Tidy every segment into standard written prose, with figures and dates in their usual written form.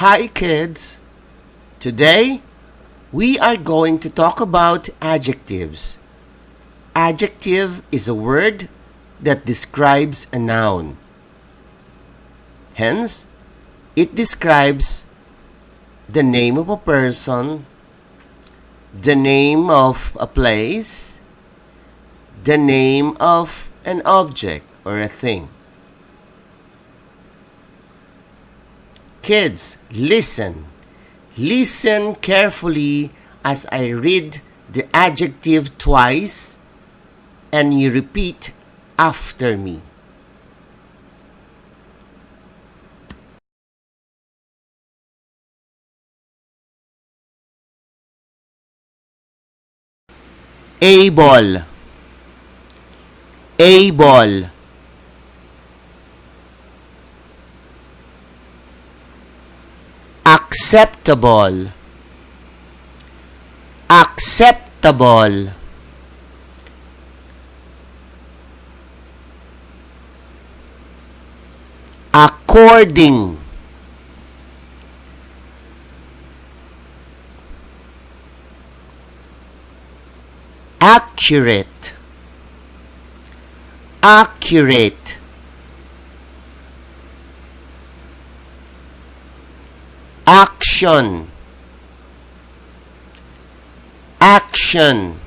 Hi kids! Today, we are going to talk about adjectives. Adjective is a word that describes a noun. Hence, it describes the name of a person, the name of a place, the name of an object or a thing. Kids, listen. Listen carefully as I read the adjective twice and you repeat after me. Able. Able. Acceptable. Acceptable. According. Accurate. Accurate. Action. Action.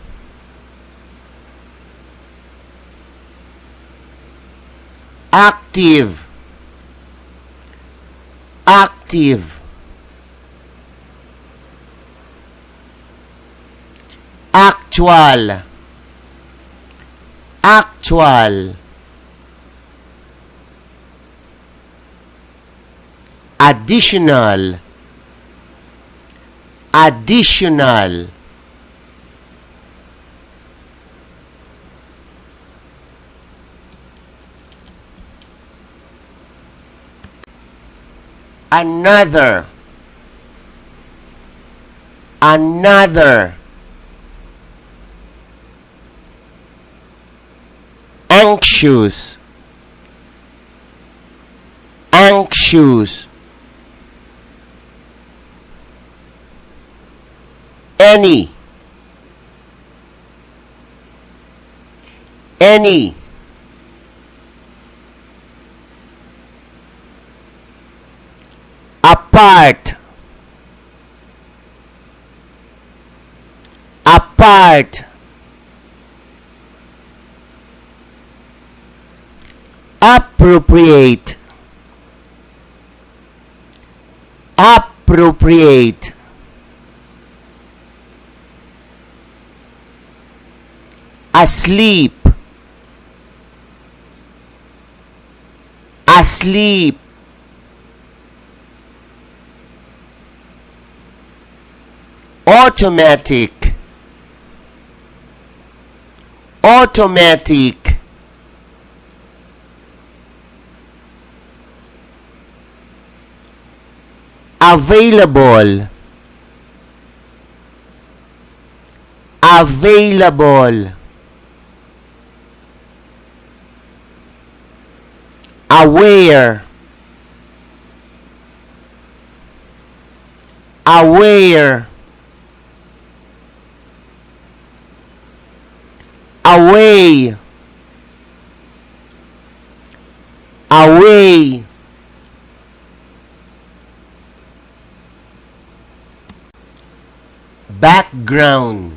Active. Active. Actual. Actual. Additional. Additional. Another. Another. Anxious. Anxious. Any. Any. Apart. Apart. Appropriate. Appropriate. Asleep. Asleep. Automatic. Automatic. Available. Available. Aware. Aware. Away. Away. Background.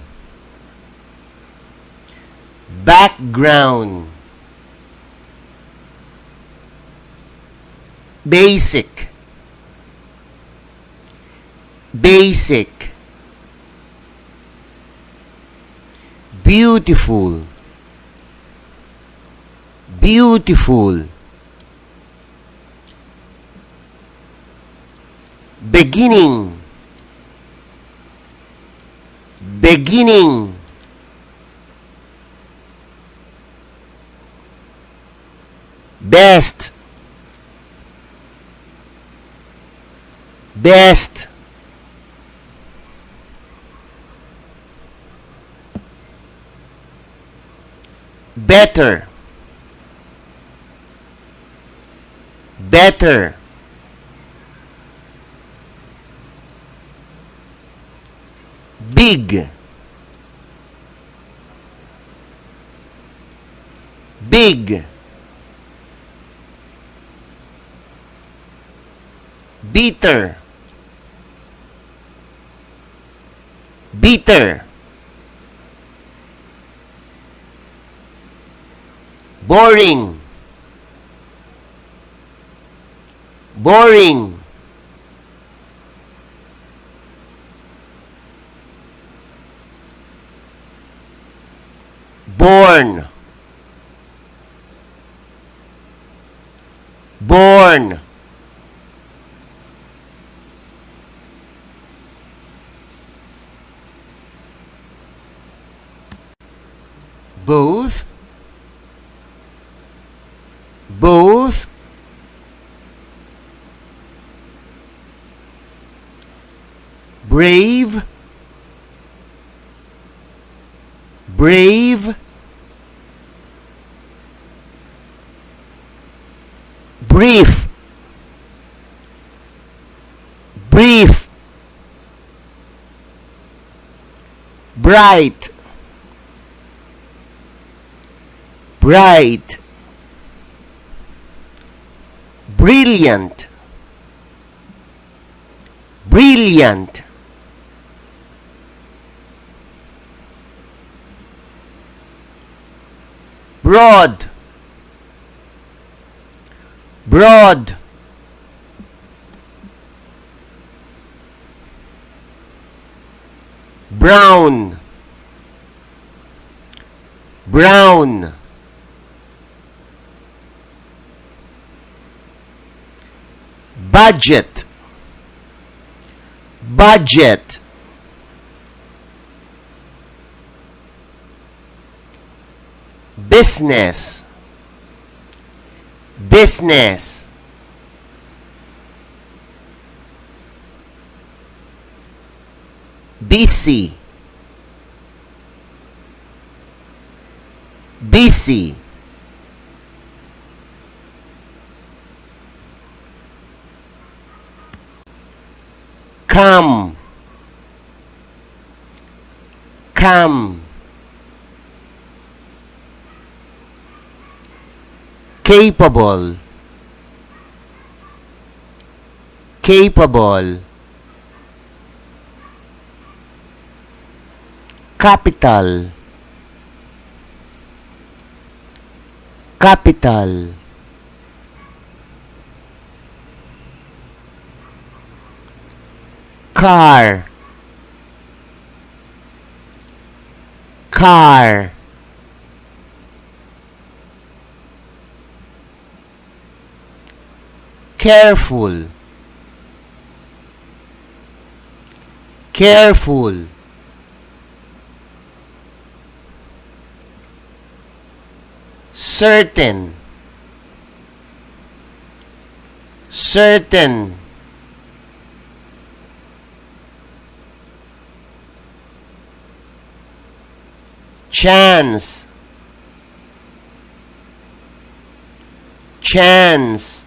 Background. Basic. Basic. Beautiful. Beautiful. Beginning. Beginning. Best. Best. Better. Better. big, big, bitter, bitter, boring, boring, born, born, both, both, brave, brave, brief, brief, bright, bright, brilliant, brilliant, broad, broad, brown, brown, budget, budget, business, business, busy, busy, come, come, capable, capable, capital, capital, car, car, careful, careful, certain, certain, chance, chance,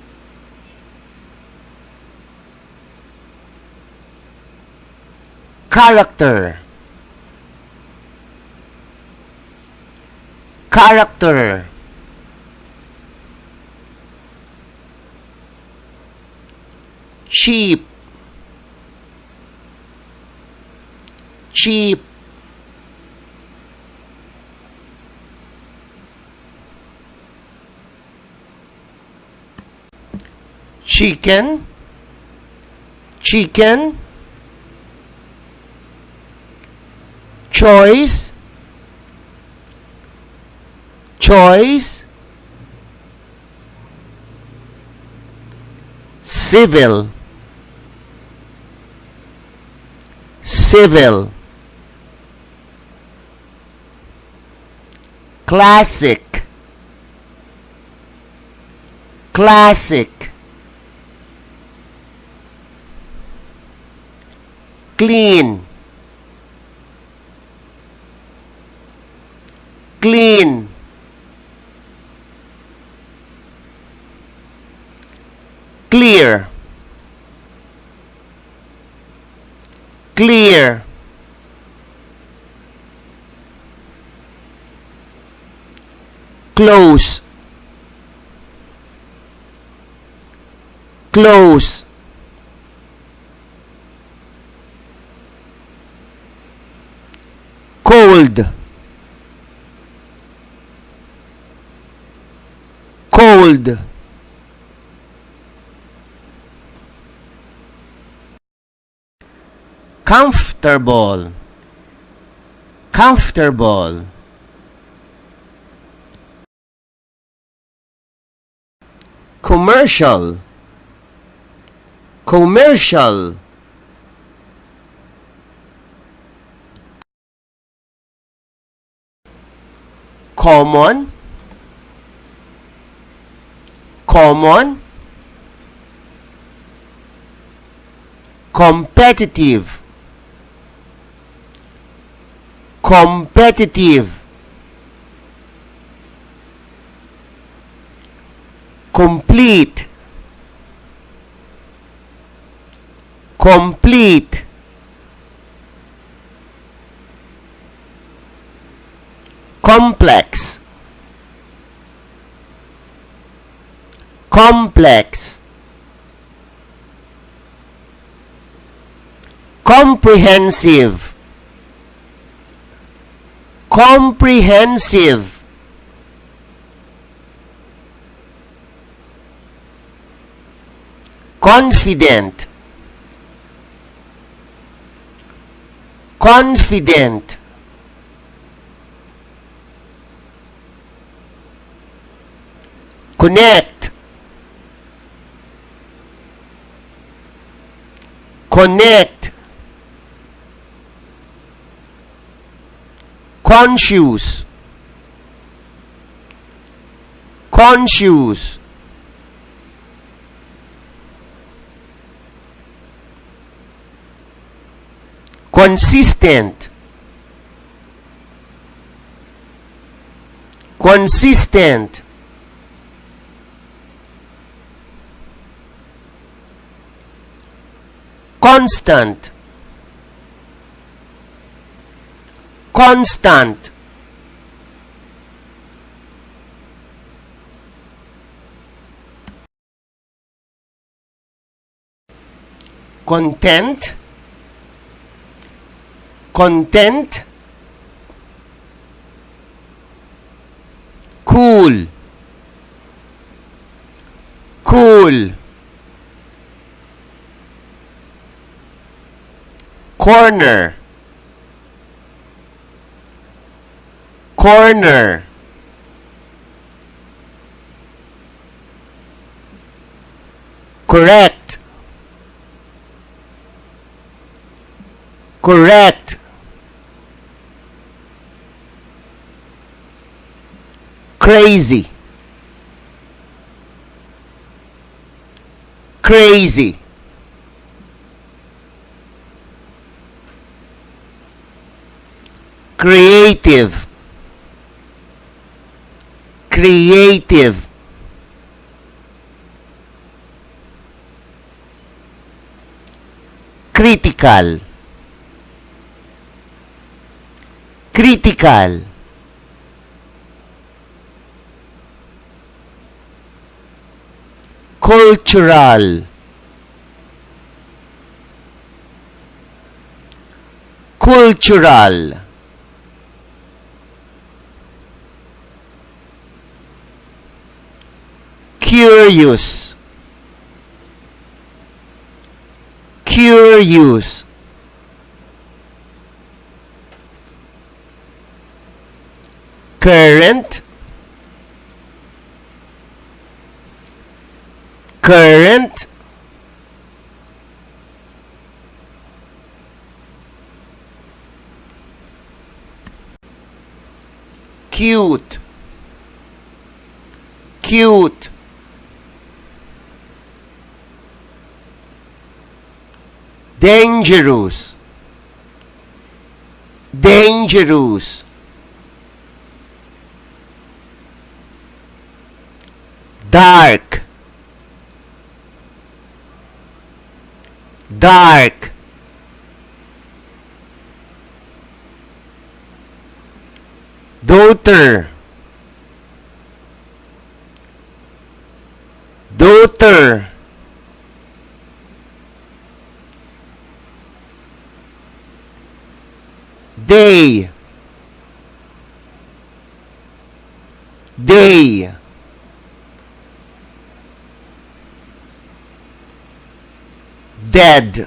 character, character, cheap, cheap, chicken, chicken, choice, choice, civil, civil, classic, classic, clean, clean, clear, clear, close, close, cold, cold, comfortable, comfortable, commercial, commercial, common, common, competitive, competitive, complete, complete, complex, complex, comprehensive, comprehensive, confident, confident, connect, connect, conscious, conscious, consistent, consistent, constant, constant, content, content, cool, cool, corner, corner, correct, correct, crazy, crazy, creative, creative, critical, critical, cultural, cultural, curious, curious, current, current, cute, cute, dangerous, dangerous, dark, dark, daughter, daughter, day, day, dead,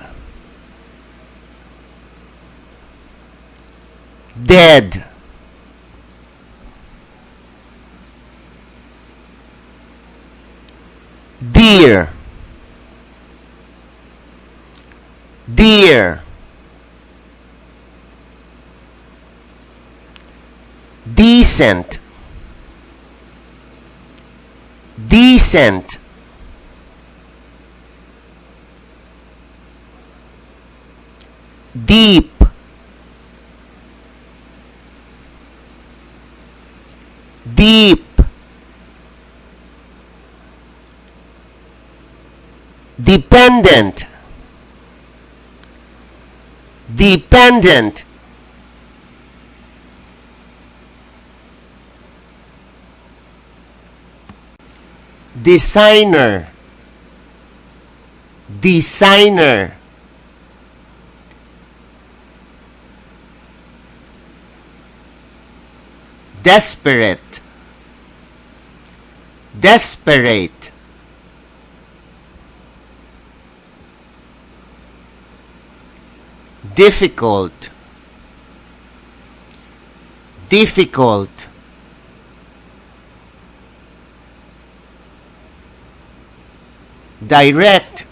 dead, dear, dear, decent, decent, deep, deep, dependent, dependent, designer, designer, desperate, desperate, difficult, difficult, direct,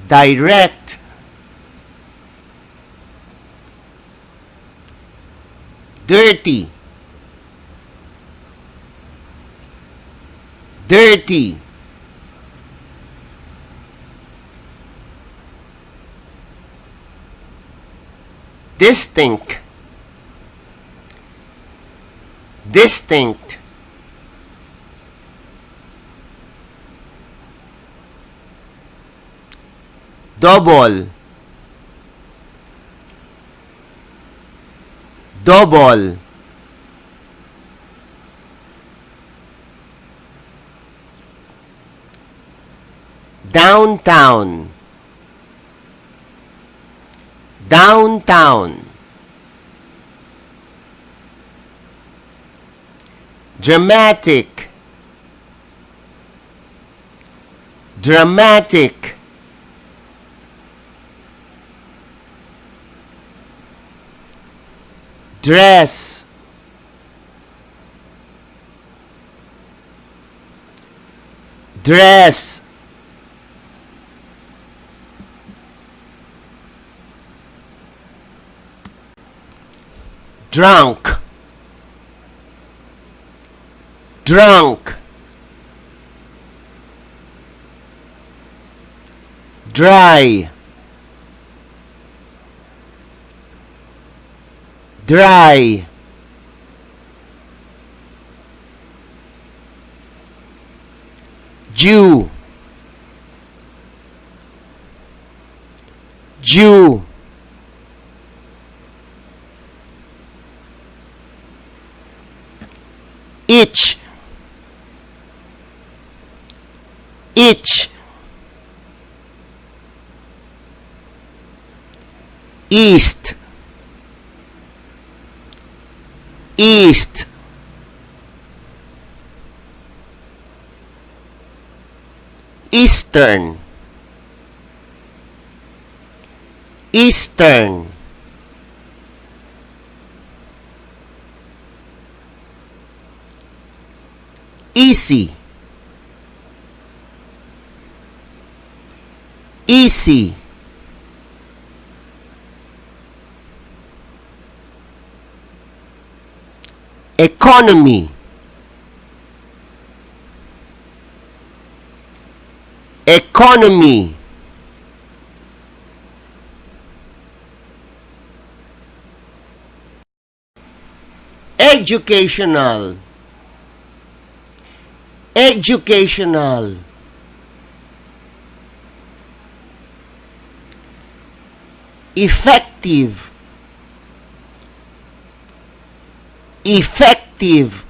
direct, dirty, dirty, distinct, distinct, double, double, downtown, downtown, dramatic, dramatic, dress, dress, drunk, drunk, dry, dry, Jew, Jew, itch, itch, east, east, eastern, eastern, easy, easy, economy, economy, educational, educational, effective, effective,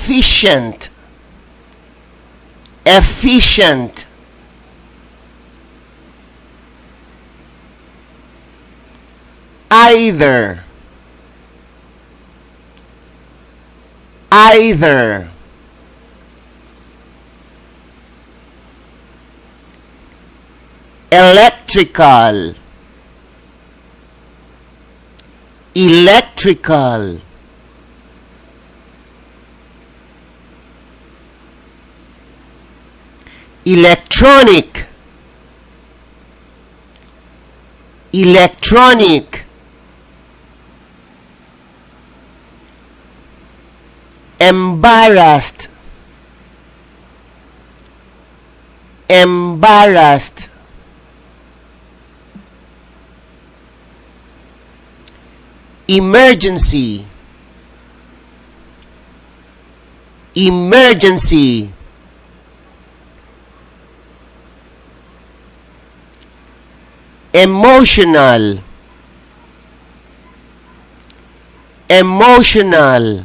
efficient, efficient, either, either, electrical, electrical, electronic, electronic, embarrassed, embarrassed, emergency, emergency, emotional, emotional,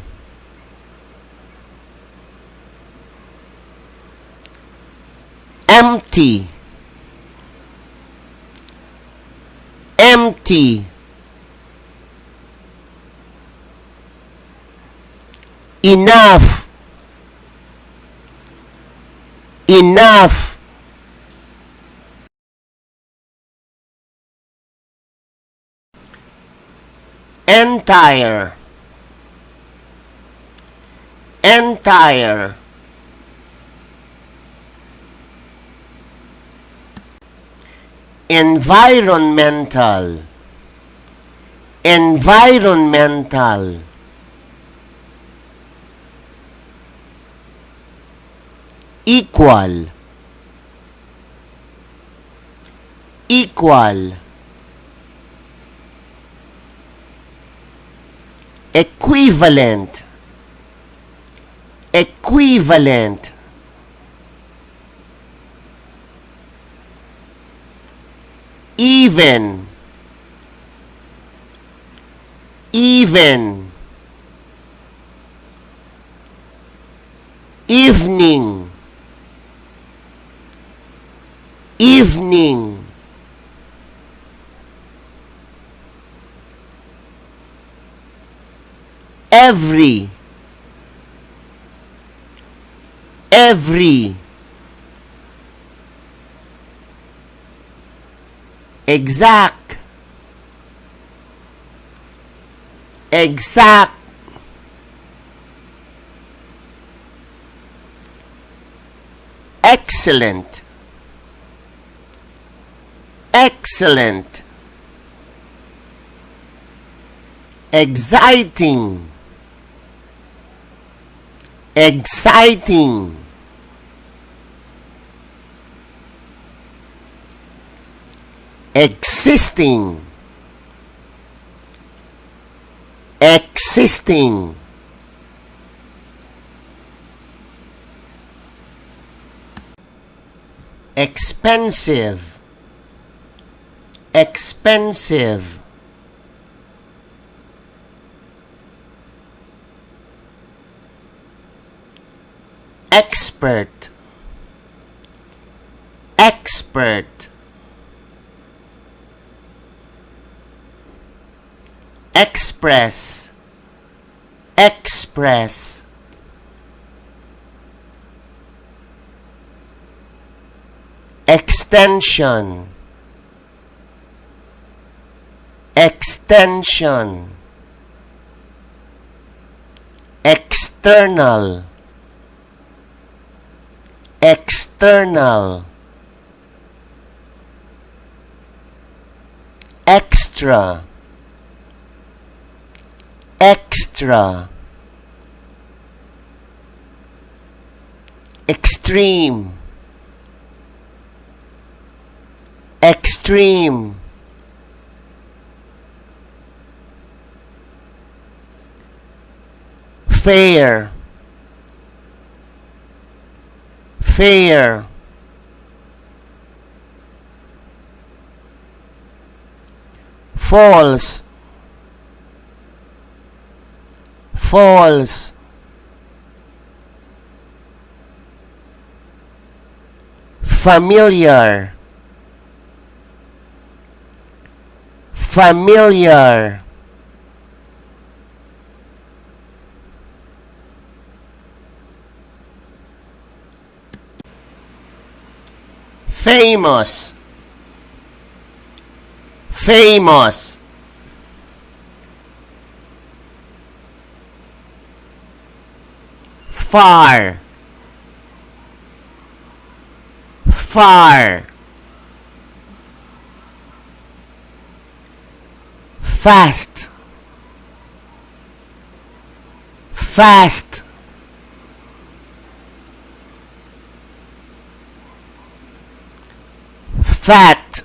empty, empty, enough, enough, entire, entire, environmental, environmental, equal, equal, equivalent, equivalent, even, even, evening, evening, every, every, exact, exact, excellent, excellent, exciting, exciting, existing, existing, expensive, expensive, expert, expert, express, express, extension, extension, external, external, extra, extra, extreme, extreme, fair, fair, false, false, familiar, familiar, famous, famous, far, far, fast, fast, fat,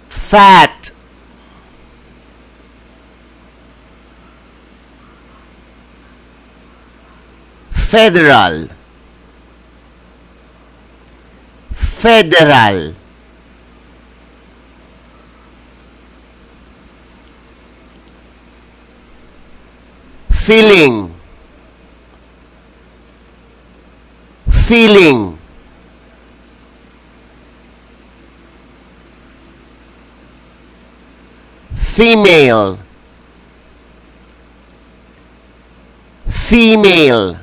fat, federal, federal, feeling, feeling, female, female,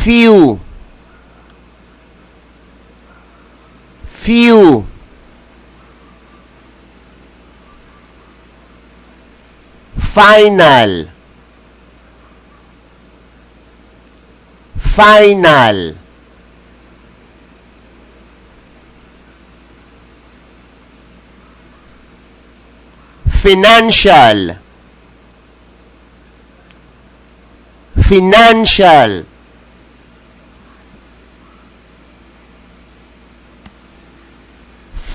few, few, final, final, financial, financial,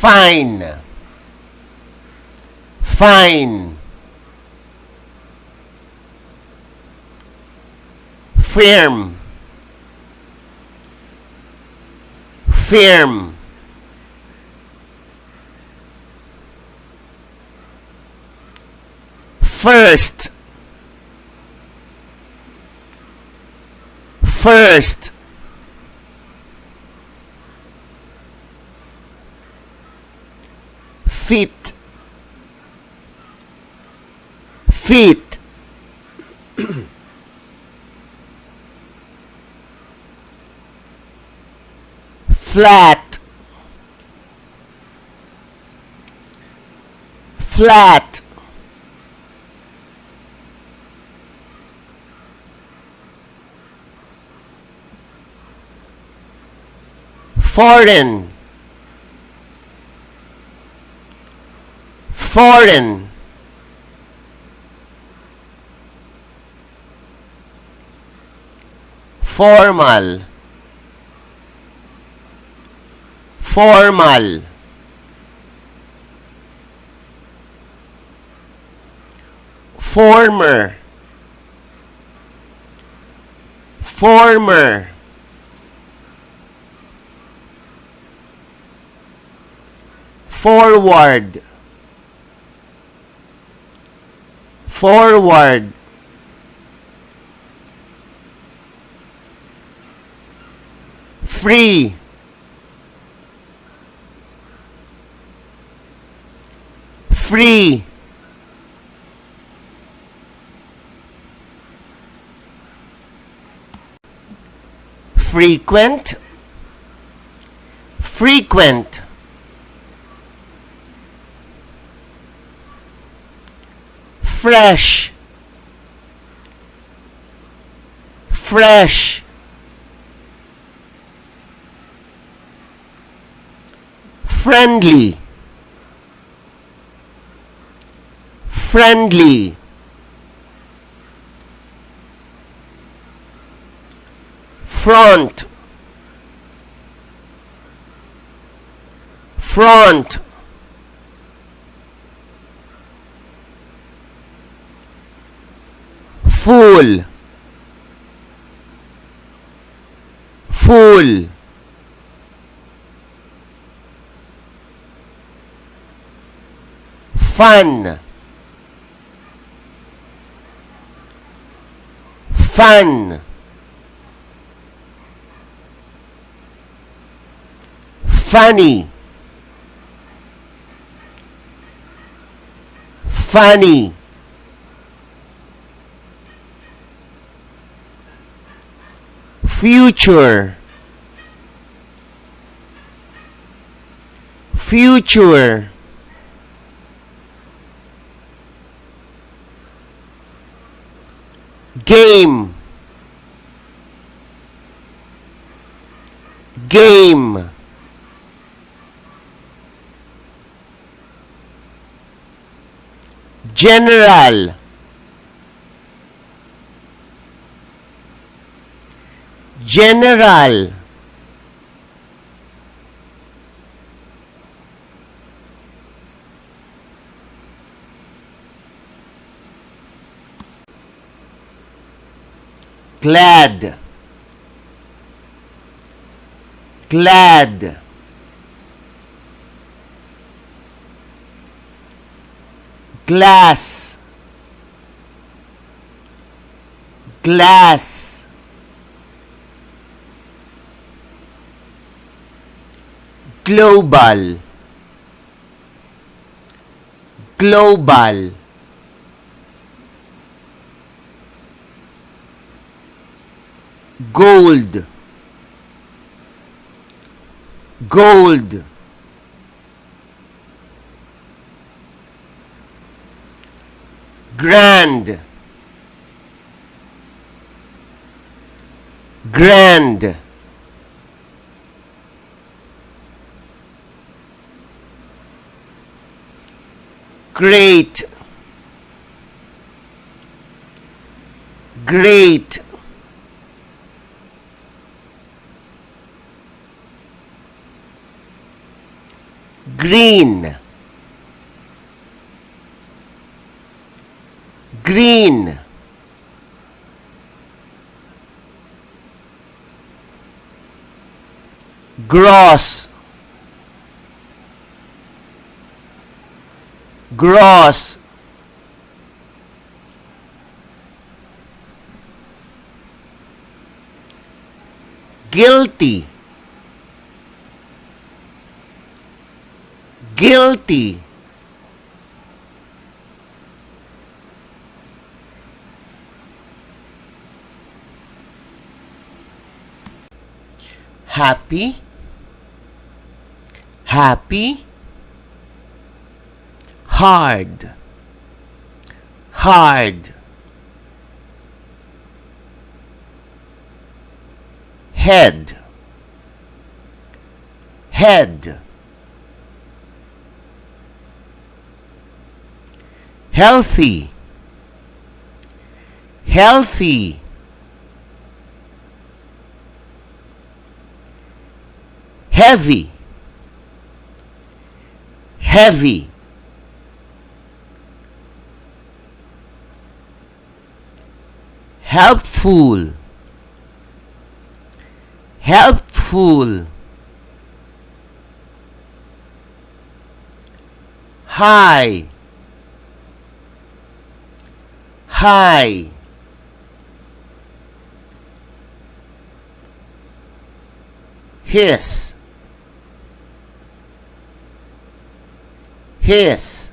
fine, fine, firm, firm, first, first, fit, fit, flat, flat, foreign, foreign, formal, formal, former, former, forward, forward, free, free, frequent, frequent, fresh, fresh, friendly, friendly, front, front, full, full, fun, fun, funny, funny, future, future, game, game, general, general, glad, glad, glass, glass, global, global, gold, gold, grand, grand, great, great, green, green, gross, gross, guilty, guilty, happy, happy, hard, hard, head, head, healthy, healthy, heavy, heavy, helpful, helpful, high, high, his, his,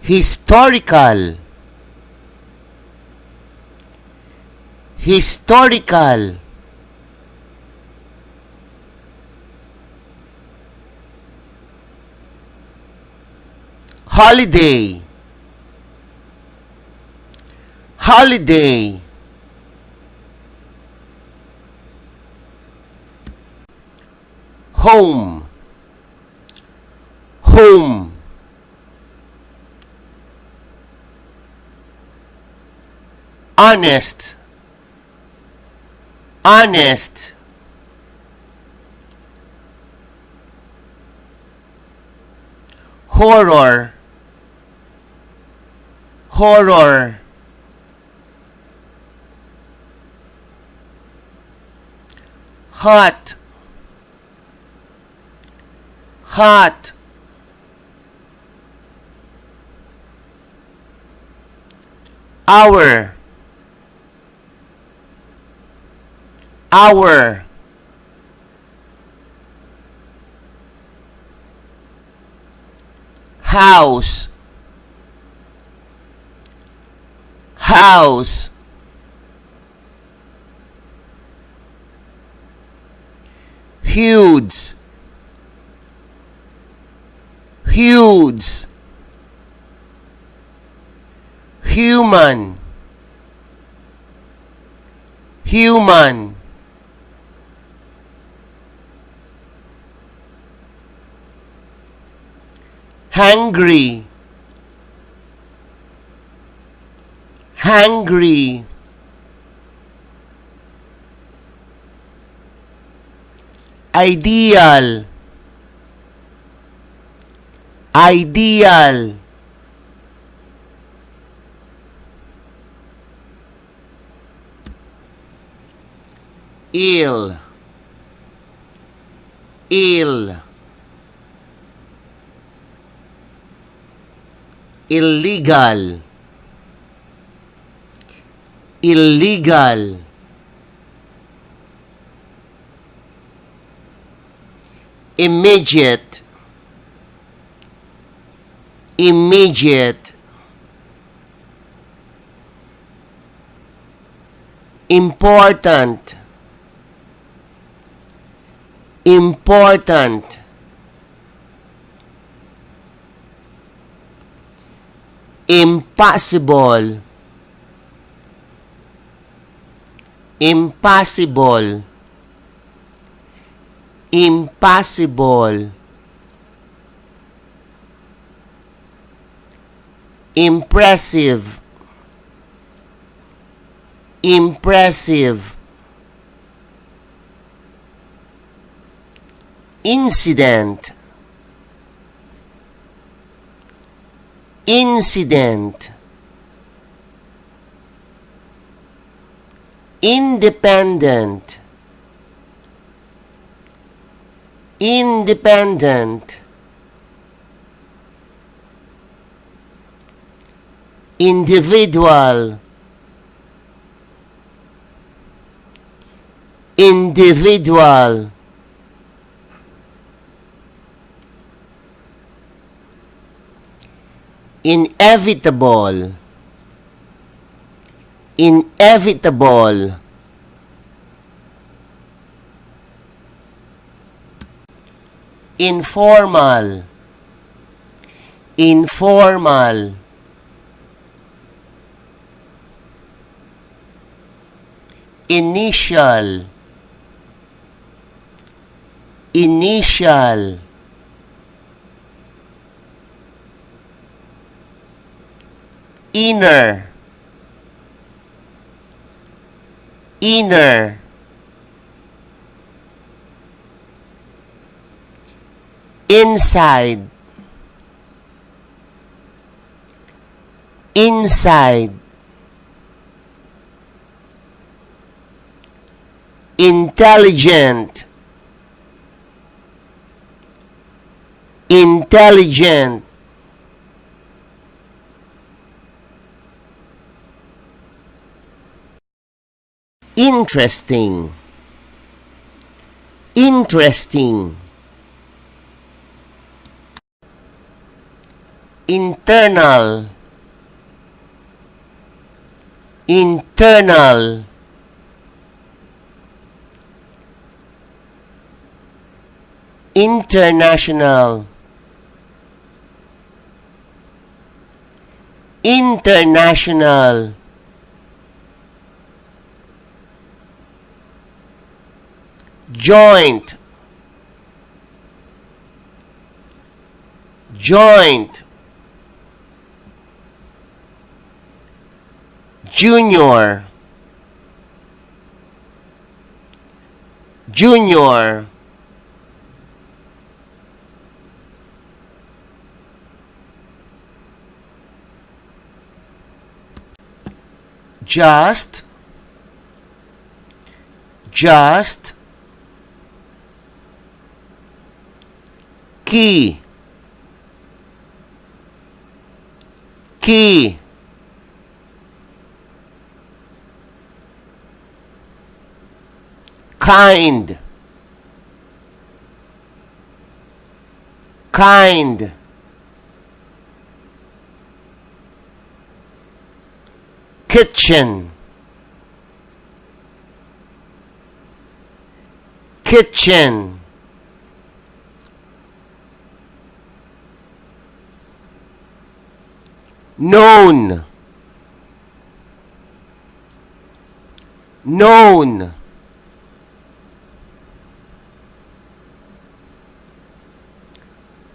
historical, historical, holiday, holiday, home, home, honest, honest, horror, horror, hot, hot, hour, hour, house, house, huge, huge, human, human, hungry, hungry, ideal, ideal, ill, ill, illegal, illegal, immediate, immediate, important, important, impossible, impossible, impossible, impressive, impressive, incident, incident, independent, independent, individual, individual, inevitable, inevitable, informal, informal, initial, initial, inner, inner, inside, inside, intelligent, intelligent, interesting, interesting, internal, internal, international, international, joint, joint, junior, junior, just, just, key, key, kind, kind, kitchen, kitchen, known, known,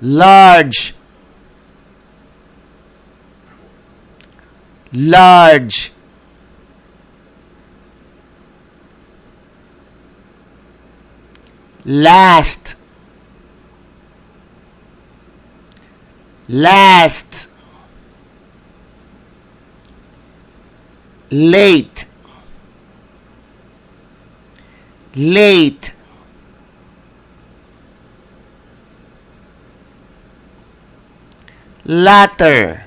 large, large, last, last, late, late, latter,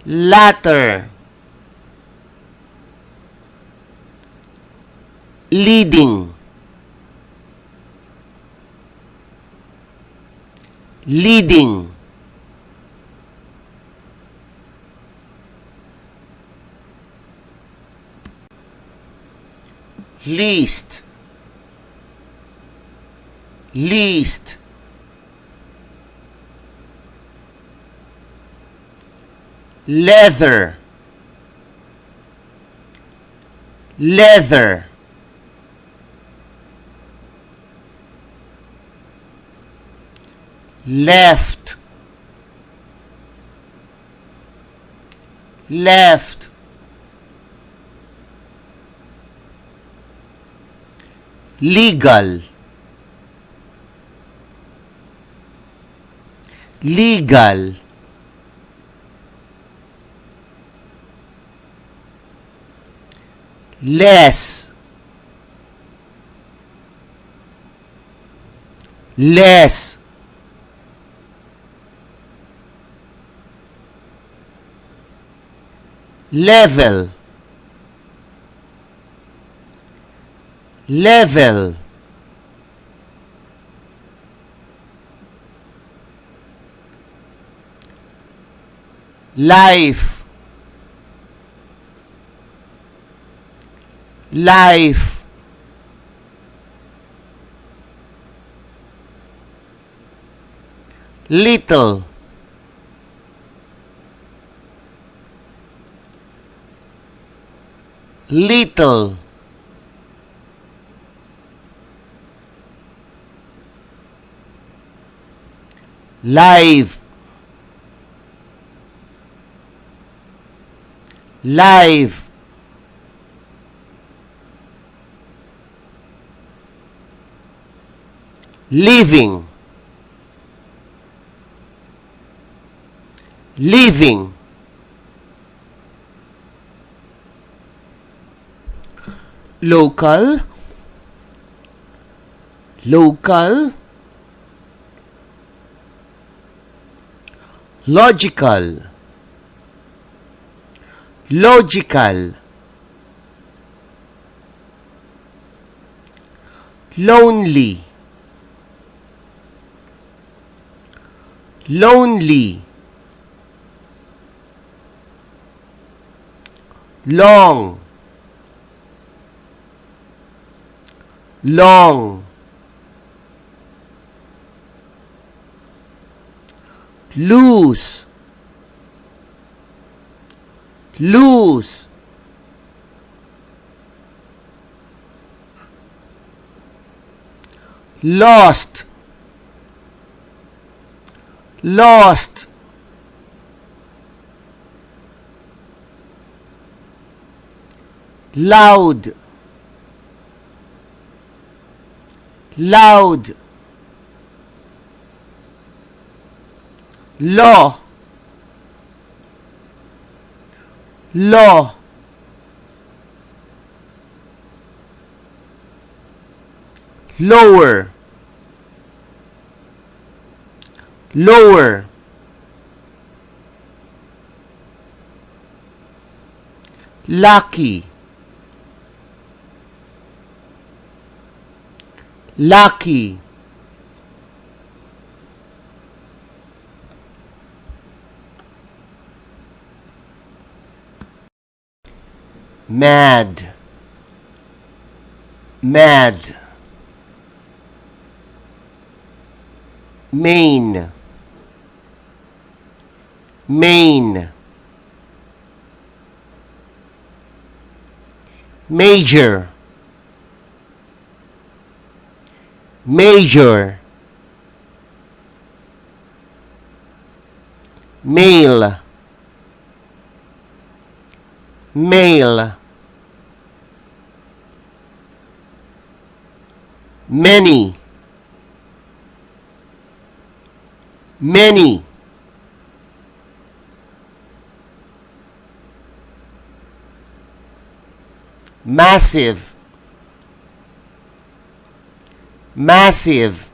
latter, leading, leading, least, least, leather, leather, left, left, legal, legal, less, less, level, level, life, life, little, little, live, live, living, living, local, local, logical, logical, lonely, lonely, long, long, loose, loose, lost, lost, loud, loud, law, law, lower, lower, lucky, lucky, mad, mad, main, main, major, major, male, male, many, many, massive, massive,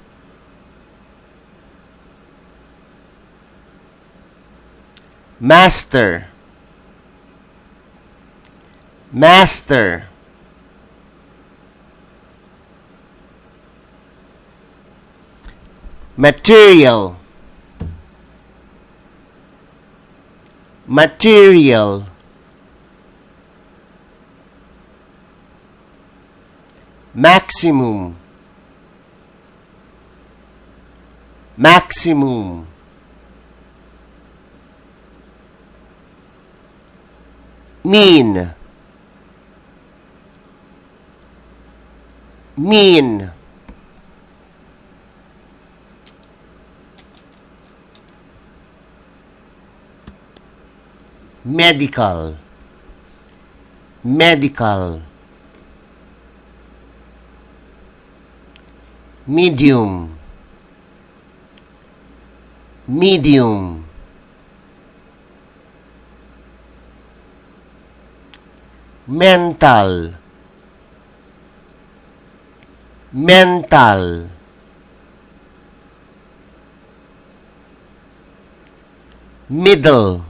master, master, material, material, maximum, maximum, mean, mean, medical, medical, medium, medium, mental, mental, middle,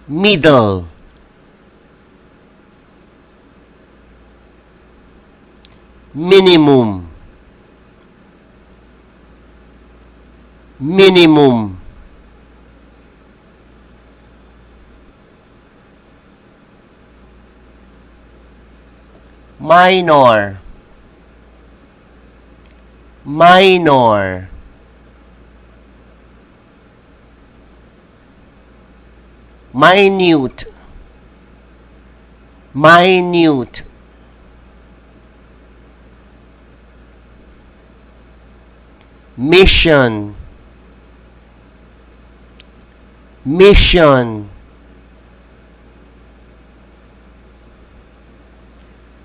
middle, minimum, minimum, minor, minor, minute, minute, mission, mission,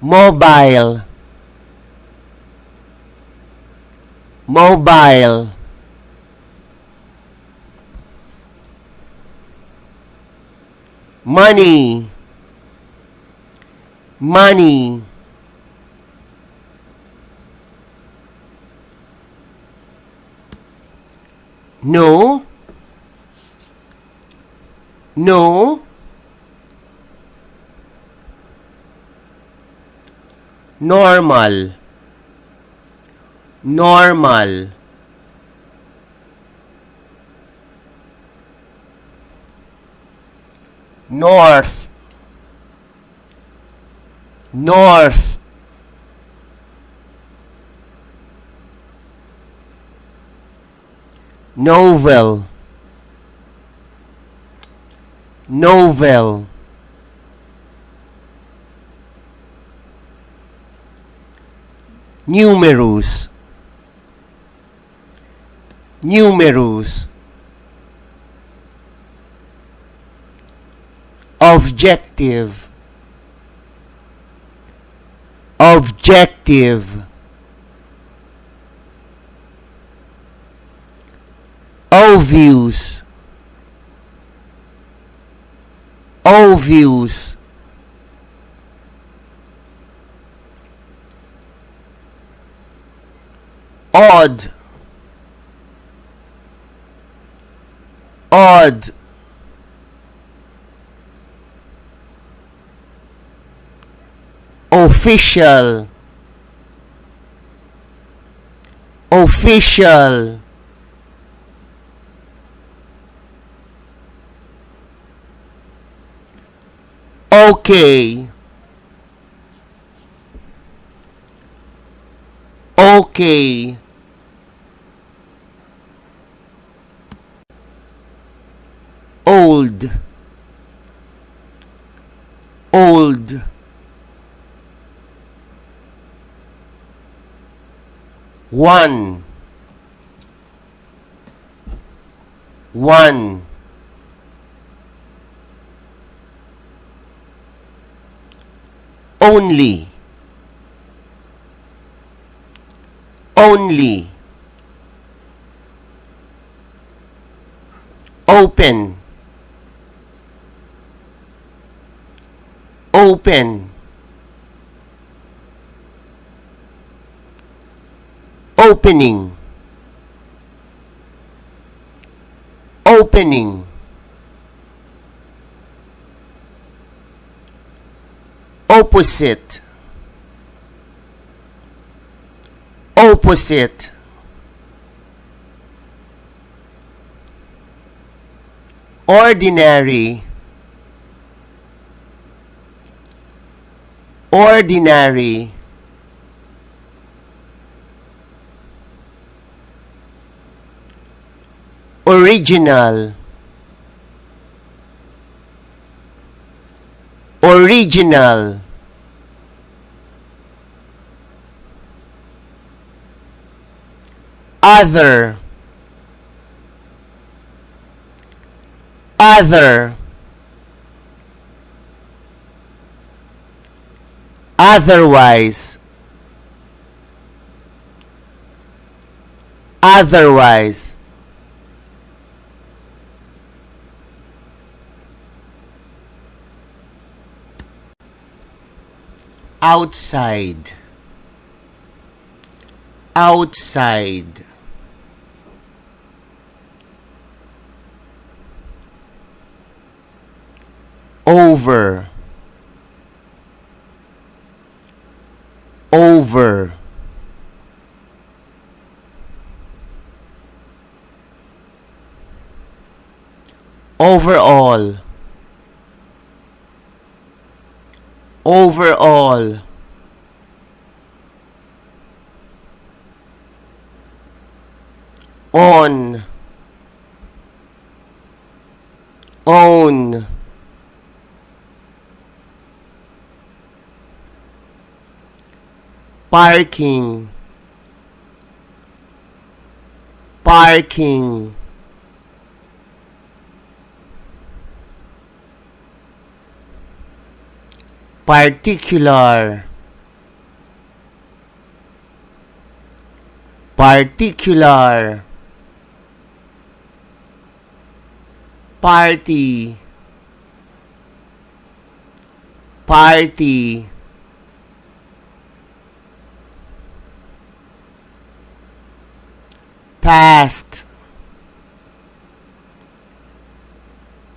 mobile, mobile, money, money, no, no, normal, normal, north, north, novel, novel, numerous, numerous, objective, objective, obvious, obvious, odd, odd, official, official, okay, okay, old, old, one, one, only, only, open, open, opening, opening, opposite, opposite, ordinary, ordinary, original, original, other, other, otherwise, otherwise, outside, outside, over, over, overall, overall, on, own, parking, parking, particular, particular, party, party, past,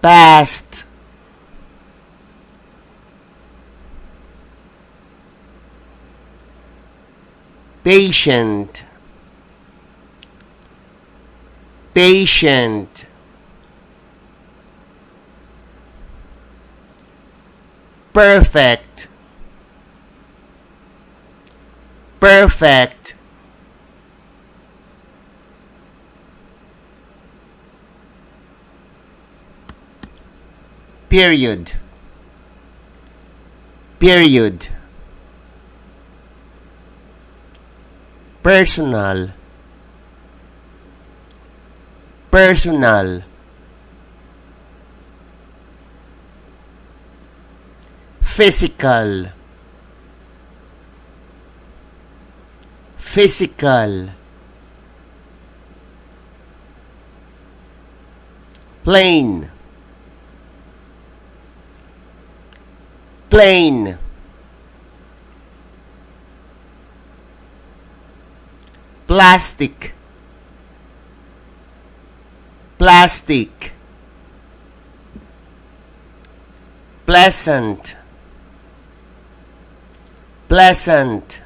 past, patient, patient, perfect, perfect, period, period, personal, personal, physical, physical, plain, plain, plastic, plastic, pleasant, pleasant,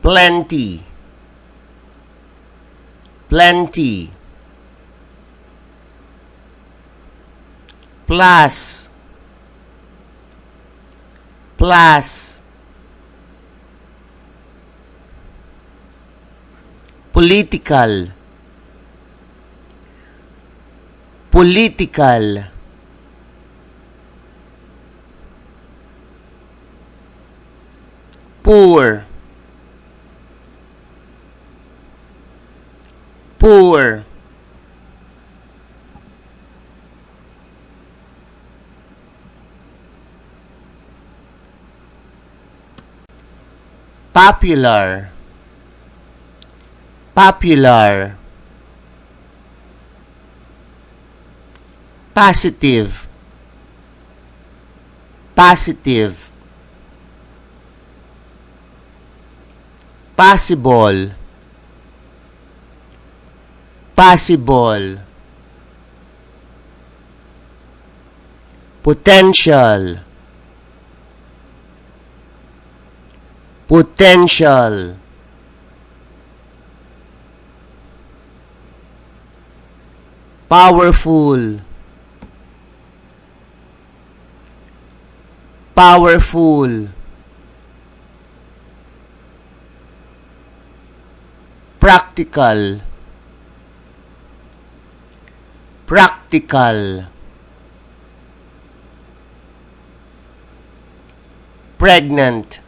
plenty, plenty, plus, plus, political, political, poor, poor, popular, popular, positive, positive, possible, possible, potential, potential, powerful, powerful, practical, practical, pregnant,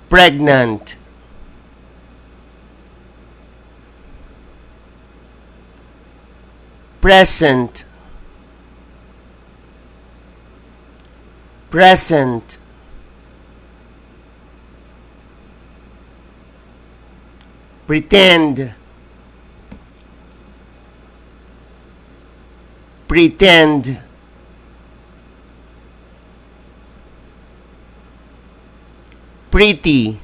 pregnant, present, present, pretend, pretend, pretty,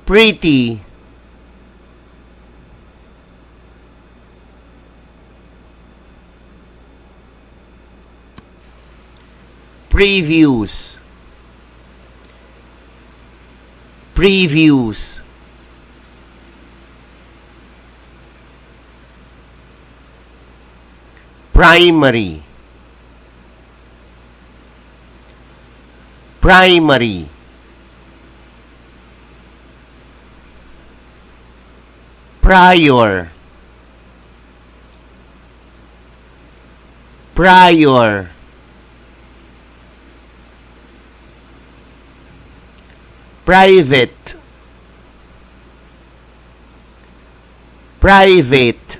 pretty, previews, previews, primary, primary, prior, prior, private, private,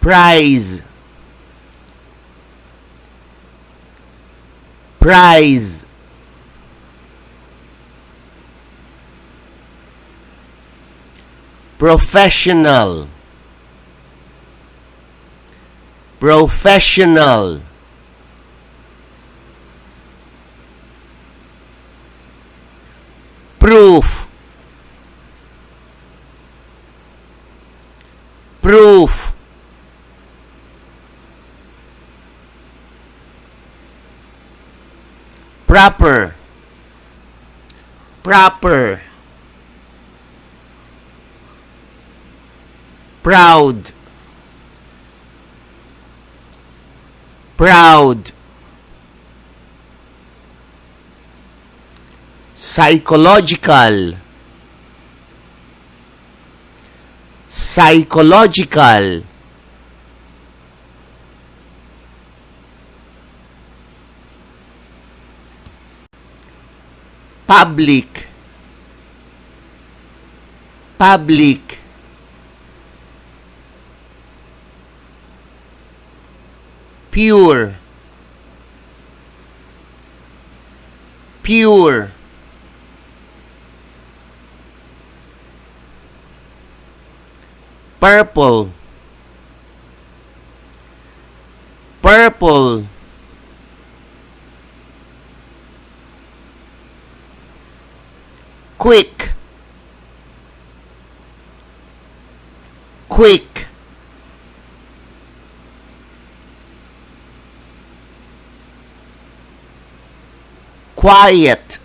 prize, prize, professional, professional, proof, proof, proper, proper, proud, proud, psychological, psychological, public, public, pure, pure, purple, purple, quick, quick, quiet,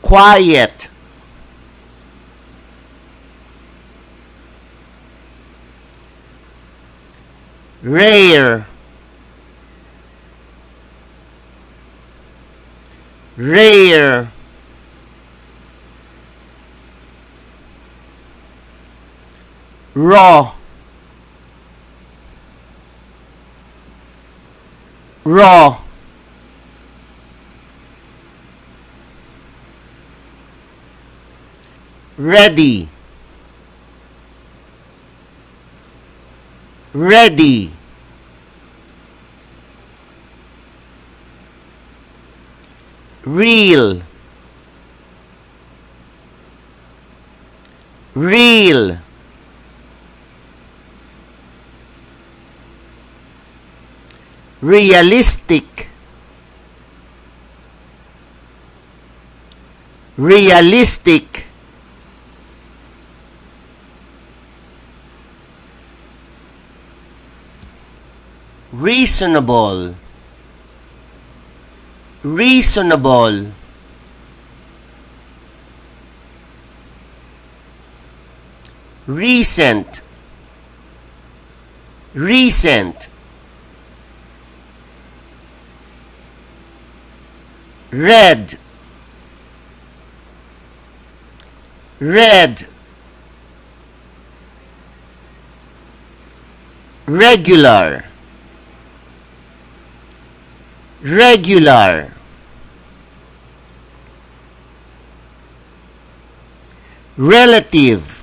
quiet, rare, rare, raw, raw, ready, ready, real, real, realistic, realistic, reasonable, reasonable, recent, recent, red, red, regular, regular, relative,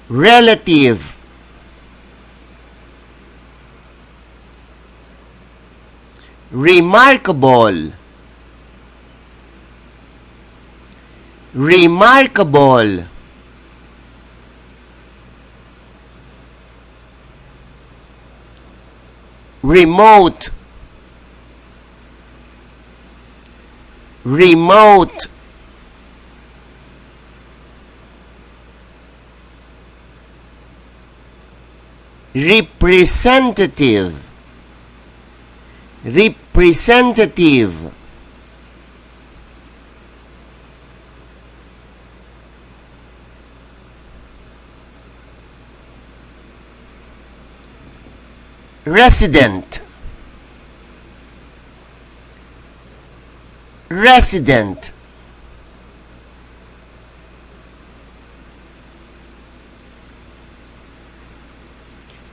relative, remarkable, remarkable, remote, remote, representative, representative, resident, resident,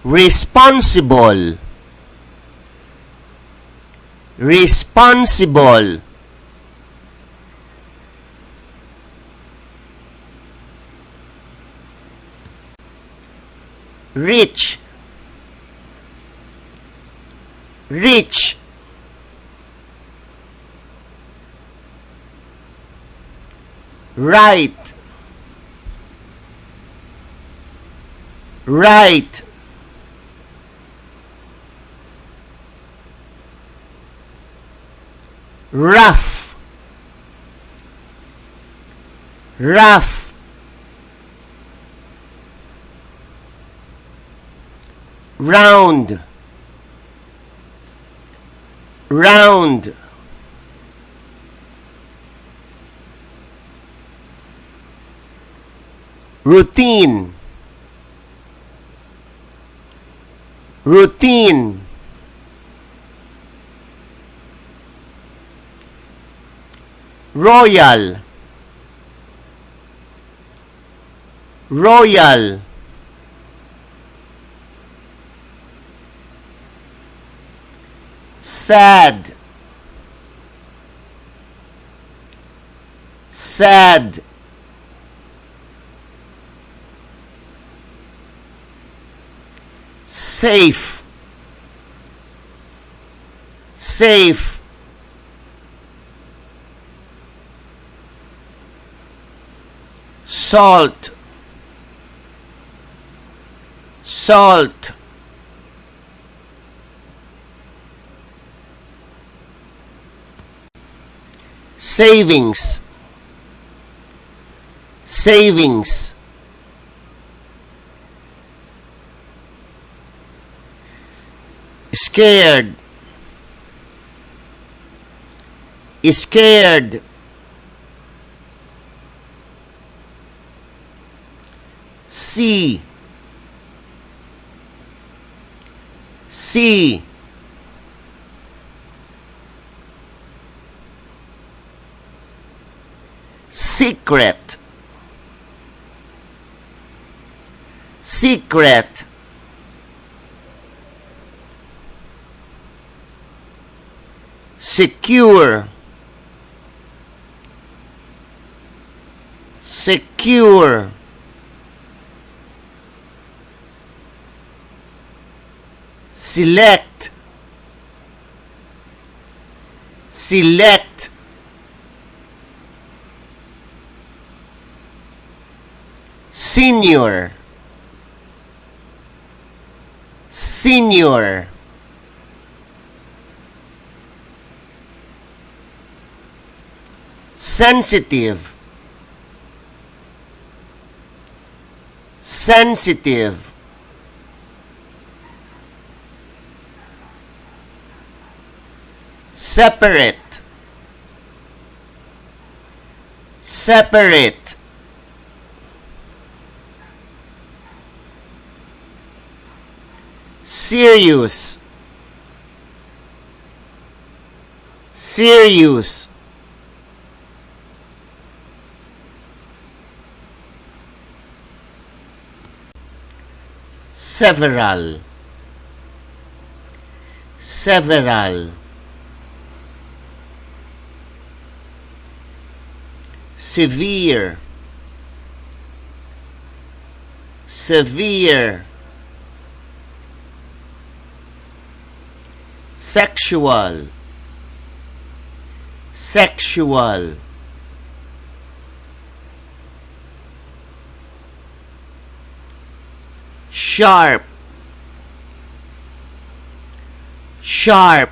responsible, responsible, rich, rich, right, right, rough, rough, round, round, routine, routine, royal, royal, sad, sad, safe, safe, salt, salt, savings, savings. Scared, scared. See, see. Secret, secret. Secure, secure. Select, select. Senior, senior. Sensitive, sensitive. Separate, separate. Serious, serious. Several, several. Severe, severe. Sexual, sexual. Sharp, sharp.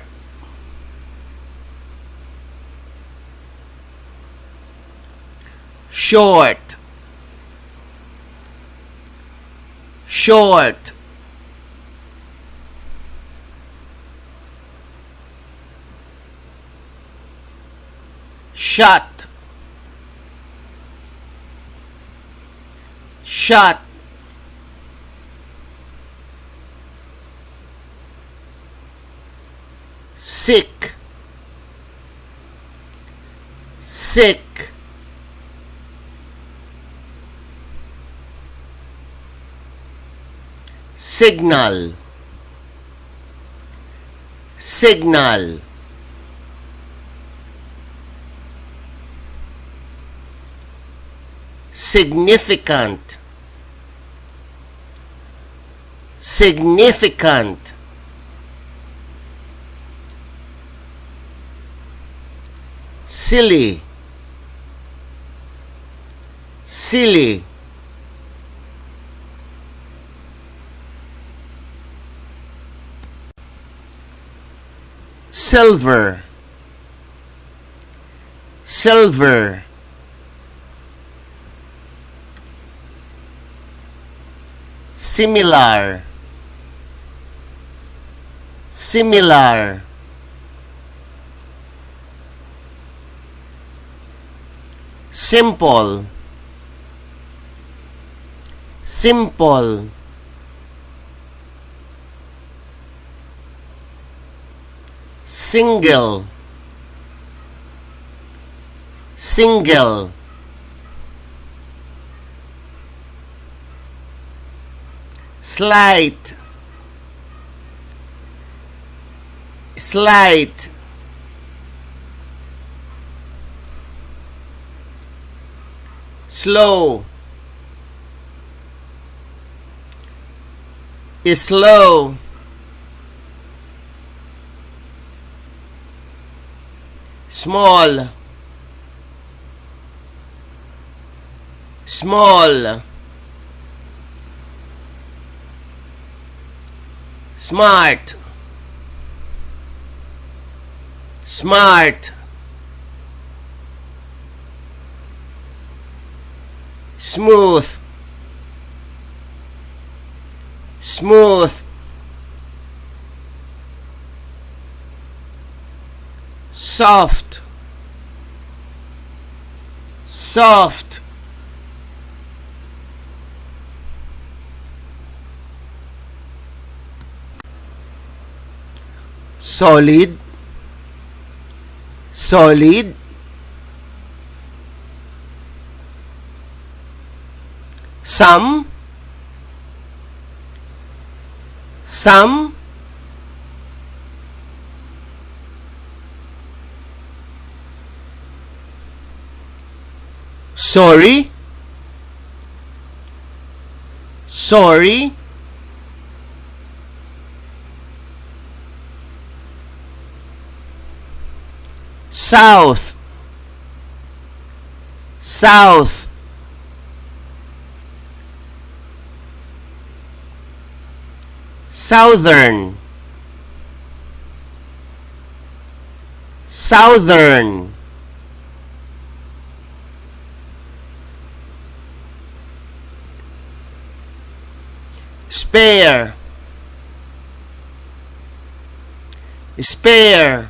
Short, short. Shut, shut. Sick, sick. Signal, signal. Significant, significant. Silly, silly. Silver, silver. Similar, similar. Simple, simple. Single, single. Slight, slight. Slow, slow. Small, small. Smart, smart. smooth, smooth, soft, soft, solid, solid, some, some, sorry, sorry, south, south, southern, southern, spare, spare,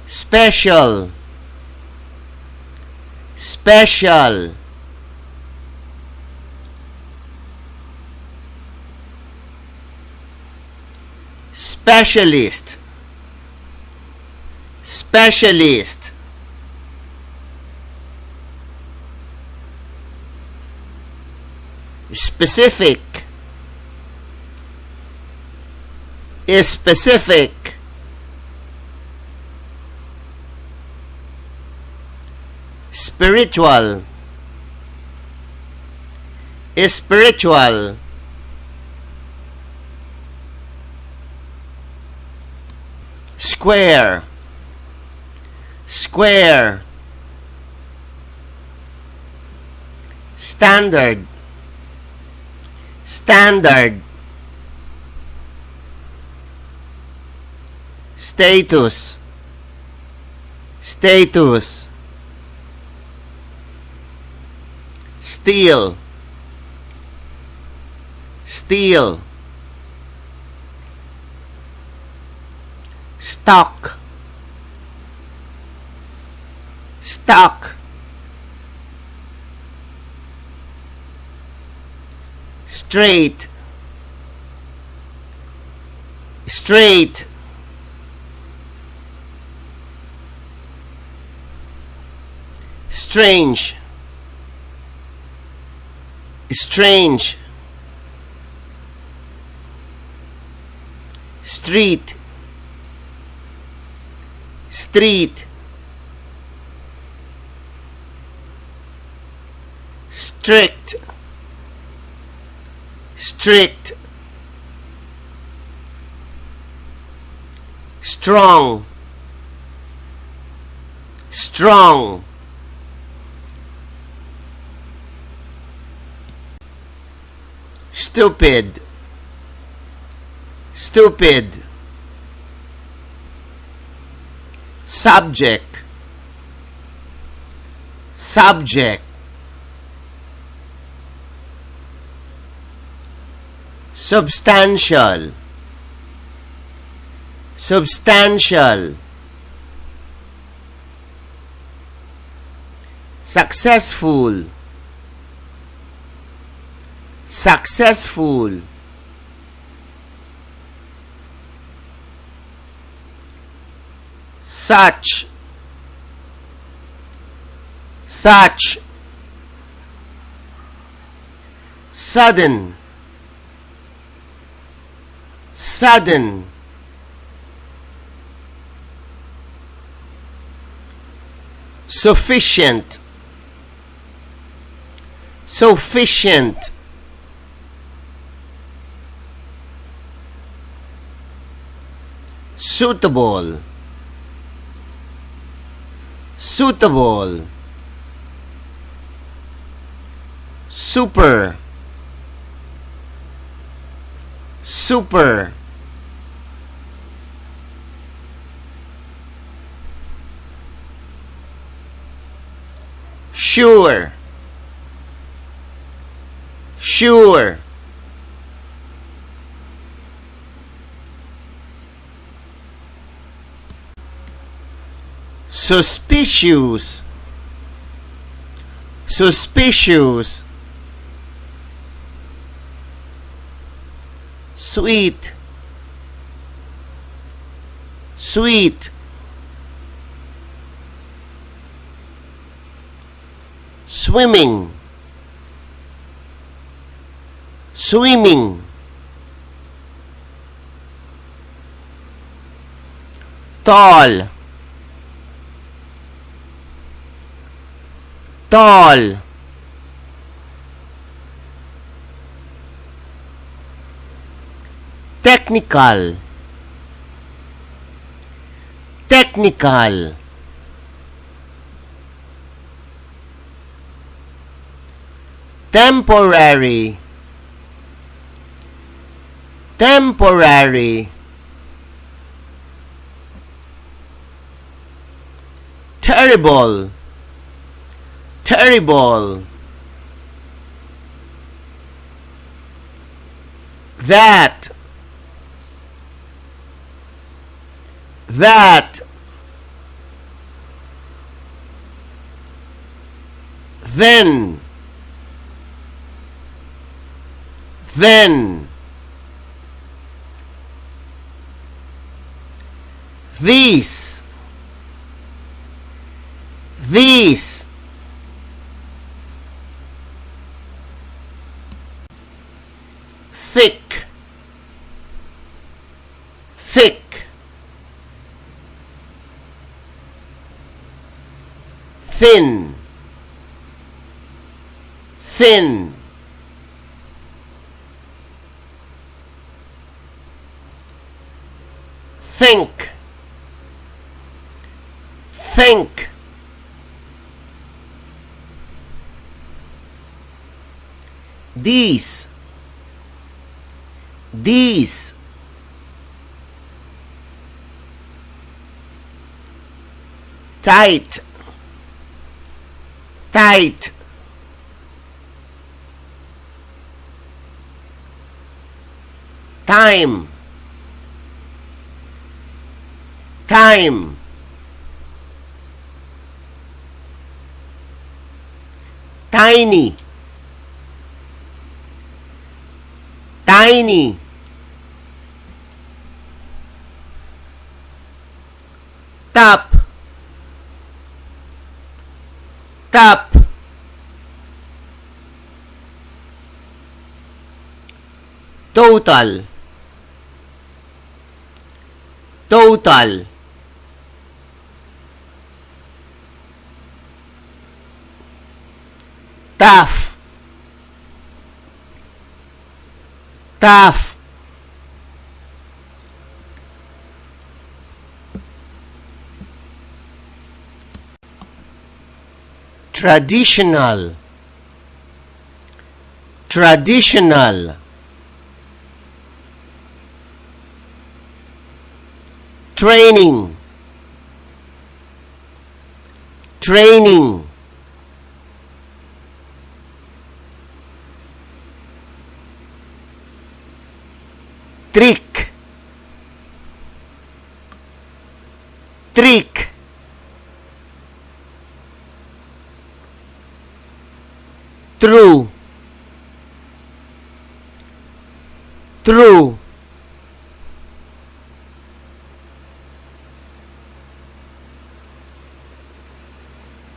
special, special, specialist, specialist, specific, specific, spiritual, spiritual, square, square, standard, standard, status, status, steel, steel, stock, stock, straight, straight, strange, strange, street, street, strict, strict, strong, strong, stupid, stupid, subject, subject, substantial, substantial, successful, successful, such, such, sudden, sudden, sufficient, sufficient, suitable, suitable, super, super, sure, sure, suspicious, suspicious, sweet, sweet, swimming, swimming, tall, tall, technical, technical, temporary, temporary, terrible, terrible, that, that, then, then, these, these, thick, thick, thin, thin, think, think, these, these, tight, tight, time, time, tiny, tiny, top, top, total, total, tough, tough, traditional, traditional, training, training, trick, trick, true, true,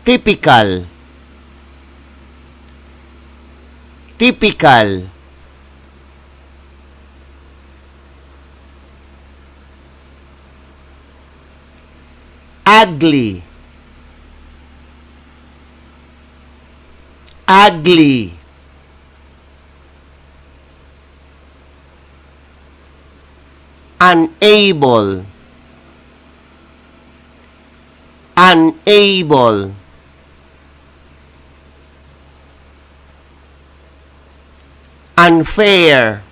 typical, typical, ugly, ugly, unable, unable, unfair,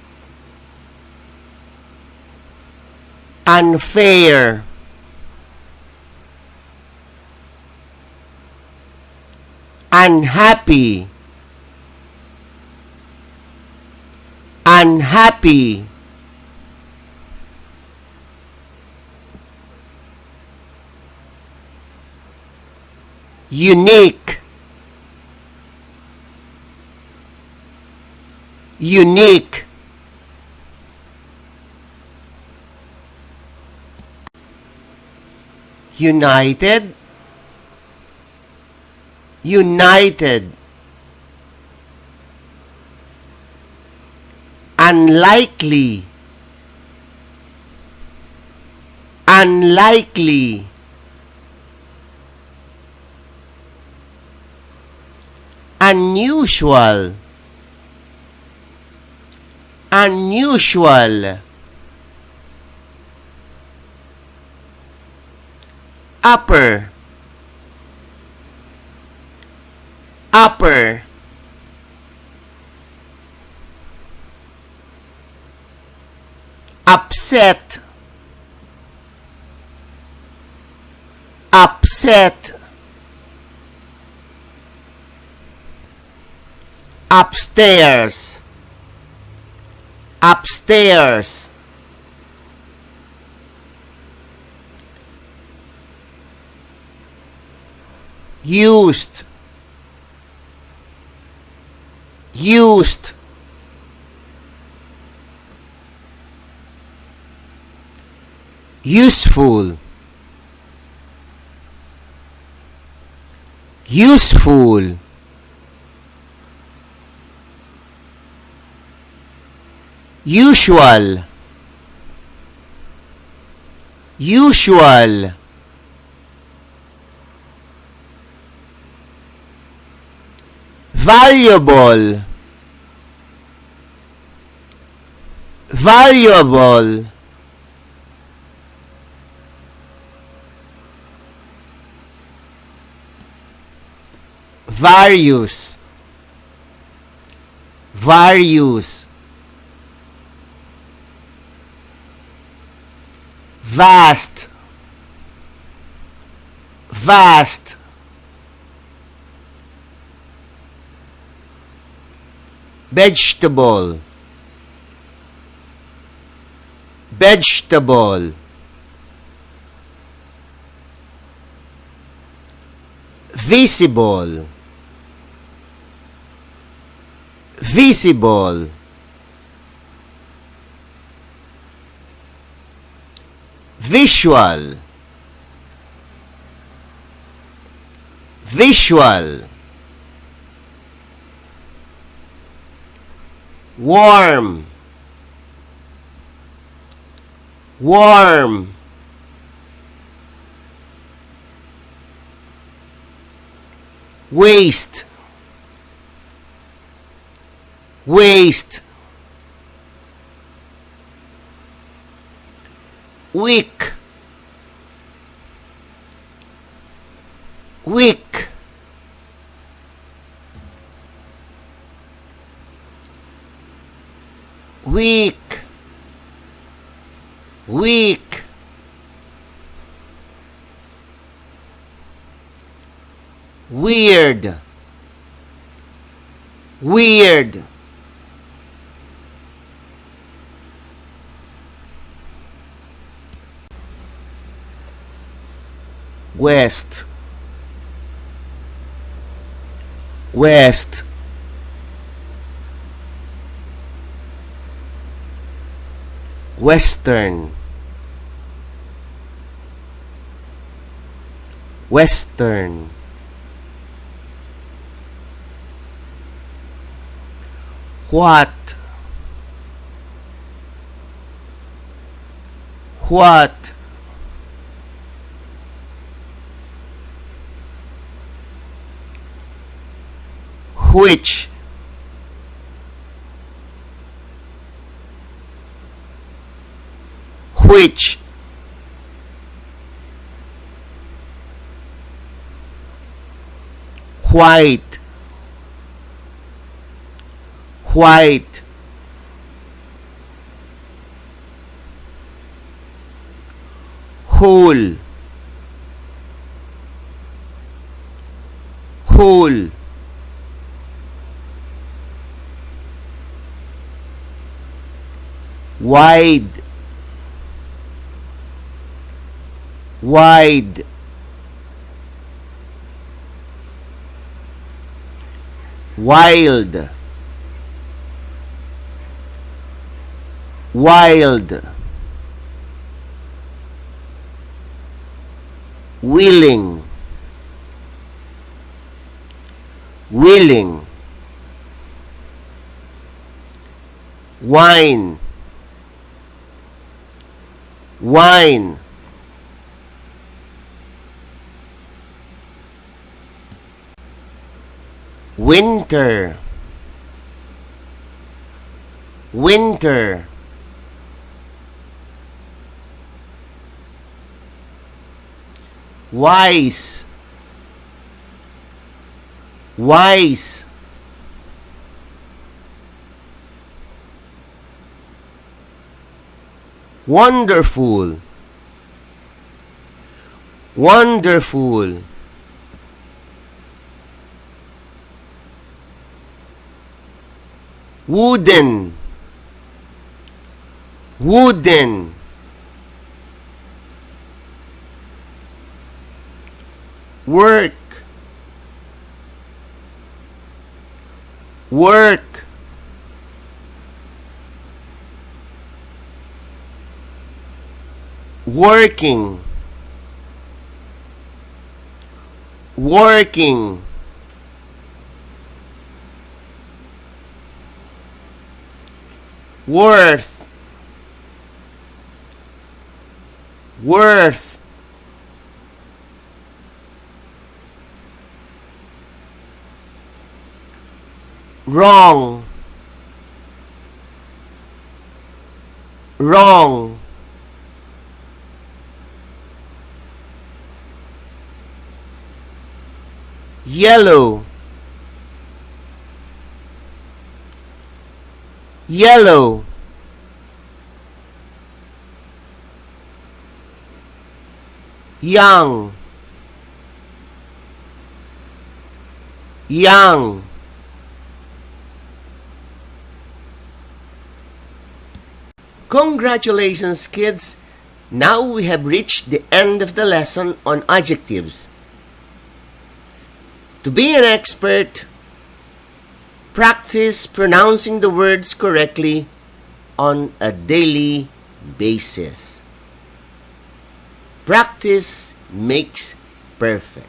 unfair, unhappy, unhappy, unique, unique, united, united, unlikely, unlikely, unusual, unusual, upper, upper, upset, upset, upstairs, upstairs, used, used, useful, useful, usual, usual, valuable, valuable, various, various, vast, vast, vegetable, vegetable, visible, visible, visual, visual, warm, warm, waste, waste, weak, weak, weak, weak, weird, weird, west, west, western, western, what, what, which, which, white, white, whole, whole, wide, wide, wild, wild, willing, willing, wine, wine, winter, winter, wise, wise, wonderful, wonderful, wooden, wooden, work, work, working, working, worth, worth, wrong, wrong, yellow, yellow, young, young. Congratulations, kids! Now we have reached the end of the lesson on adjectives. To be an expert, practice pronouncing the words correctly on a daily basis. Practice makes perfect.